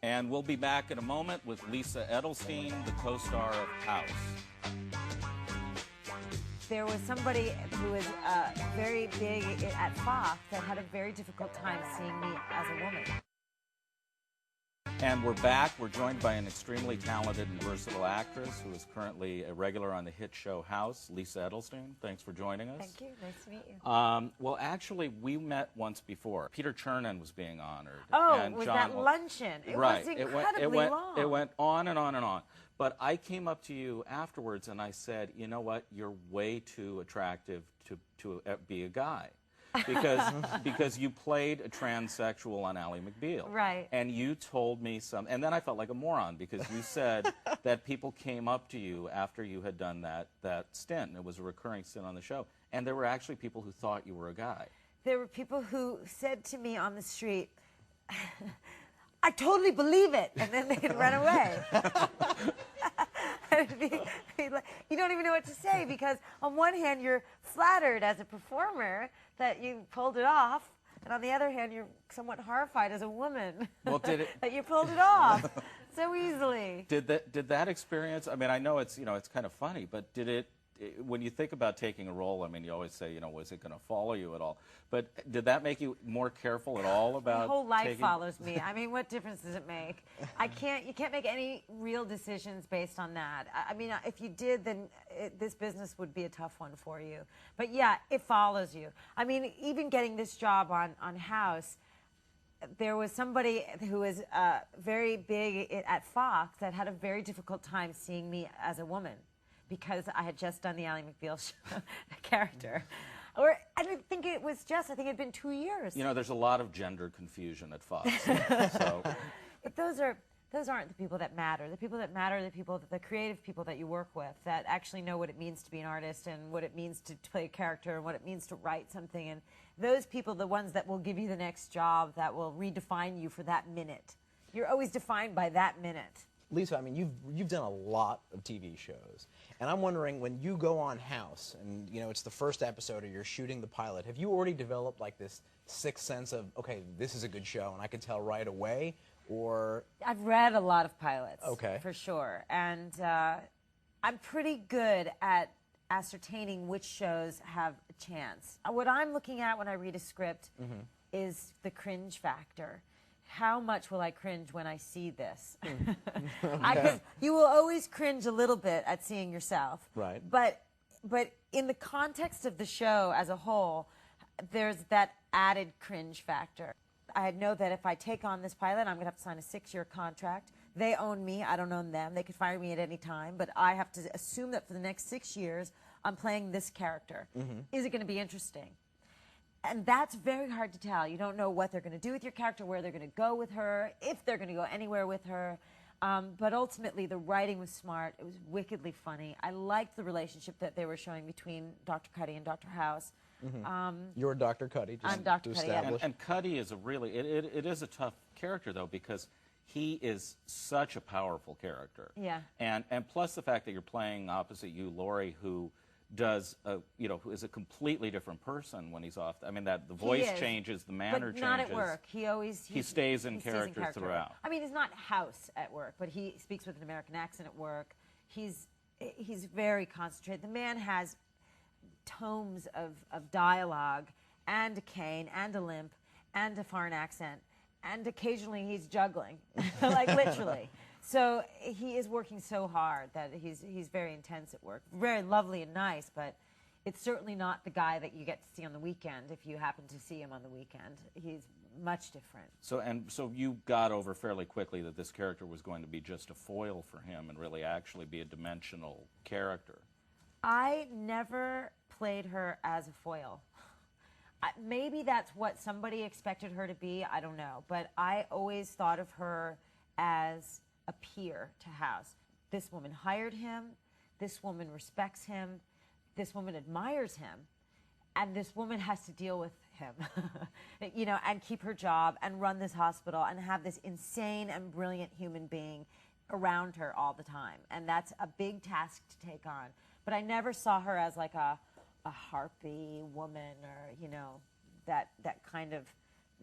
And we'll be back in a moment with Lisa Edelstein, the co-star of House. There was somebody who was very big at Fox that had a very difficult time seeing me as a woman. And we're back. We're joined by an extremely talented and versatile actress who is currently a regular on the hit show House, Lisa Edelstein. Thanks for joining us. Thank you. Nice to meet you. Well, actually, we met once before. Peter Chernin was being honored. Oh, and was John, that luncheon? It right. was incredibly long. It went on and on and on. But I came up to you afterwards and I said, you know what, you're way too attractive to be a guy. Because you played a transsexual on Ally McBeal. Right. And you told me and then I felt like a moron because you said that people came up to you after you had done that stint. It was a recurring stint on the show. And there were actually people who thought you were a guy. There were people who said to me on the street, I totally believe it, and then they'd run away. You don't even know what to say because on one hand you're flattered as a performer that you pulled it off, and on the other hand you're somewhat horrified as a woman that you pulled it off so easily. Did that experience? I mean, I know it's it's kind of funny, but did it? When you think about taking a role, I mean, you always say, was it going to follow you at all? But did that make you more careful at all about? My whole life follows me. I mean, what difference does it make? You can't make any real decisions based on that. I mean, if you did, then this business would be a tough one for you. But yeah, it follows you. I mean, even getting this job on House, there was somebody who was very big at Fox that had a very difficult time seeing me as a woman, because I had just done the Ally McBeal show, character. Or I didn't think it was just, I think it had been 2 years. You know, there's a lot of gender confusion at Fox. So. But those aren't the people that matter. The people that matter are the creative people that you work with that actually know what it means to be an artist and what it means to play a character and what it means to write something. And those people, the ones that will give you the next job, that will redefine you for that minute. You're always defined by that minute. Lisa, I mean, you've done a lot of TV shows, and I'm wondering, when you go on House, and it's the first episode or you're shooting the pilot, have you already developed like this sixth sense of, okay, this is a good show, and I can tell right away, or? I've read a lot of pilots, okay, for sure, and I'm pretty good at ascertaining which shows have a chance. What I'm looking at when I read a script is the cringe factor. How much will I cringe when I see this? You will always cringe a little bit at seeing yourself. Right. But in the context of the show as a whole, there's that added cringe factor. I know that if I take on this pilot, I'm going to have to sign a 6-year contract. They own me. I don't own them. They could fire me at any time. But I have to assume that for the next 6 years, I'm playing this character. Is it going to be interesting? And that's very hard to tell. You don't know what they're going to do with your character, where they're going to go with her, if they're going to go anywhere with her. But ultimately, the writing was smart. It was wickedly funny. I liked the relationship that they were showing between Dr. Cuddy and Dr. House. You're Dr. Cuddy. I'm Dr. Cuddy. And Cuddy is it is a tough character, though, because he is such a powerful character. Yeah. And plus the fact that you're playing opposite you, Laurie, who does who is a completely different person when he's off. I mean, that the voice changes, the manner changes. But not at work. He stays in character throughout. I mean, he's not House at work, but he speaks with an American accent at work. He's very concentrated. The man has tomes of dialogue and a cane and a limp and a foreign accent, and occasionally he's juggling, like literally. So he is working so hard that he's very intense at work. Very lovely and nice, but it's certainly not the guy that you get to see on the weekend if you happen to see him on the weekend. He's much different. So you got over fairly quickly that this character was going to be just a foil for him and really actually be a dimensional character. I never played her as a foil. Maybe that's what somebody expected her to be, I don't know. But I always thought of her as a peer to House. This woman hired him, this woman respects him, this woman admires him, and this woman has to deal with him, and keep her job and run this hospital and have this insane and brilliant human being around her all the time. And that's a big task to take on. But I never saw her as like a harpy woman or, that kind of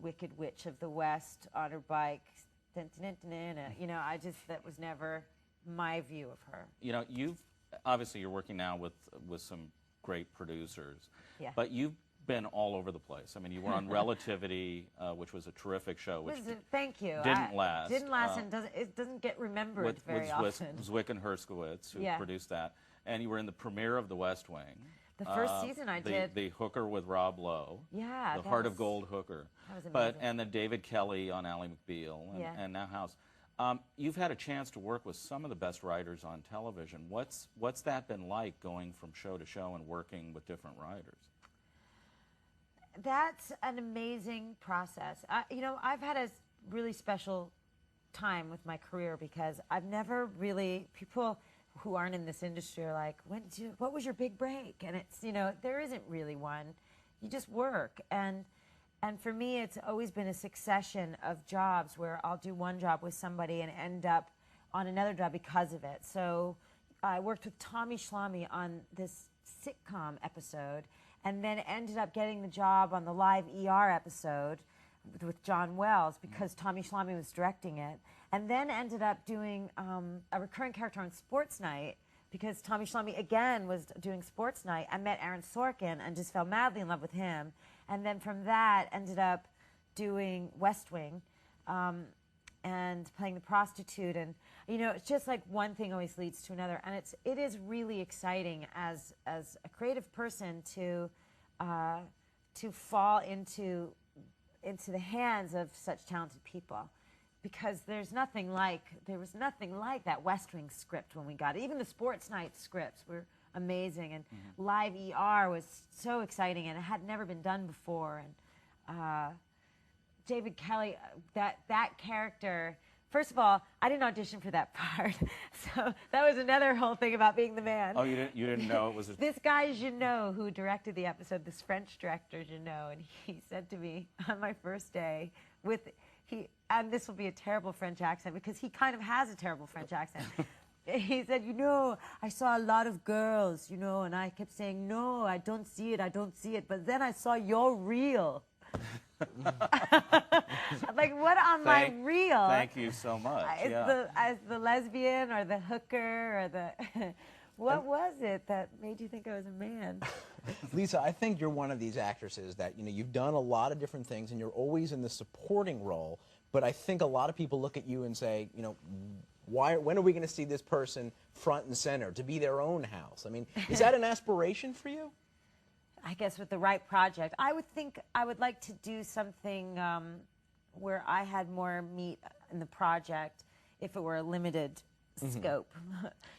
wicked witch of the West on her bike, dun, dun, dun, dun, dun. You know, that was never my view of her. You know, obviously you're working now with some great producers, Yeah. but you've been all over the place. I mean, you were on Relativity, which was a terrific show, which Thank you. didn't last. Didn't last, and it doesn't get remembered very often. Zwick and Herskowitz, who Yeah. produced that, and you were in the premiere of The West Wing. The first season I did. The Hooker with Rob Lowe. Yeah, The that Heart of was- Gold Hooker. That was But amazing. and then David Kelly on Ally McBeal, Yeah. and now House. You've had a chance to work with some of the best writers on television. What's that been like, going from show to show and working with different writers? That's an amazing process. You know, I've had a really special time with my career because I've never really, people who aren't in this industry are like, what was your big break? And it's, you know, there isn't really one. You just work. And for me, it's always been a succession of jobs where I'll do one job with somebody and end up on another job because of it. So I worked with Tommy Schlamme on this sitcom episode, and then ended up getting the job on the live ER episode with John Wells because Tommy Schlamme was directing it, and then ended up doing a recurring character on Sports Night because Tommy Schlamme again was doing Sports Night. I met Aaron Sorkin and just fell madly in love with him, and then from that ended up doing West Wing and playing the prostitute. And you know, it's just like one thing always leads to another, and it is really exciting as a creative person to fall into the hands of such talented people, because there was nothing like that West Wing script when we got it. Even the Sports Night scripts were amazing, and live ER was so exciting, and it had never been done before. And David Kelly, that character. First of all, I didn't audition for that part, so that was another whole thing about being the man. Oh, you didn't know it was This guy Jeannot, who directed the episode, this French director Jeannot, and he said to me on my first day, and this will be a terrible French accent because he kind of has a terrible French accent. He said, you know, I saw a lot of girls, you know, and I kept saying, no, I don't see it, but then I saw your reel. Like, what on my reel? Thank you so much. As the lesbian or the hooker or the what was it that made you think I was a man? Lisa, I think you're one of these actresses that, you know, you've done a lot of different things and you're always in the supporting role, but I think a lot of people look at you and say, you know, when are we going to see this person front and center, to be their own House? I mean, is that an aspiration for you? I guess with the right project. I would think I would like to do something where I had more meat in the project if it were a limited scope.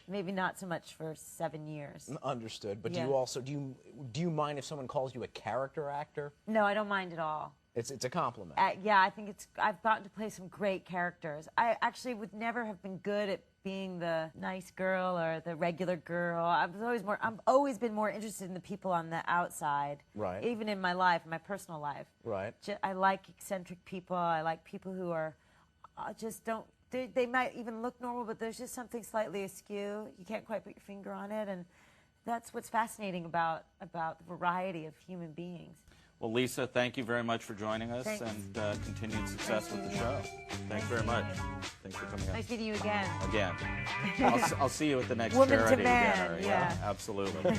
Maybe not so much for 7 years. Understood. But Yeah. do you also, do you mind if someone calls you a character actor? No, I don't mind at all. It's a compliment. Yeah, I think I've gotten to play some great characters. I actually would never have been good at being the nice girl or the regular girl. I've always been more interested in the people on the outside. Right. Even in my life, my personal life. Right. I like eccentric people. I like people who are just don't. They might even look normal, but there's just something slightly askew. You can't quite put your finger on it, and that's what's fascinating about the variety of human beings. Well, Lisa, thank you very much for joining us, Thanks. and continued success with the show. Thanks very much. Thanks for coming Nice meeting you again. Again. I'll see you at the next Woman to charity man, dinner. yeah. Absolutely.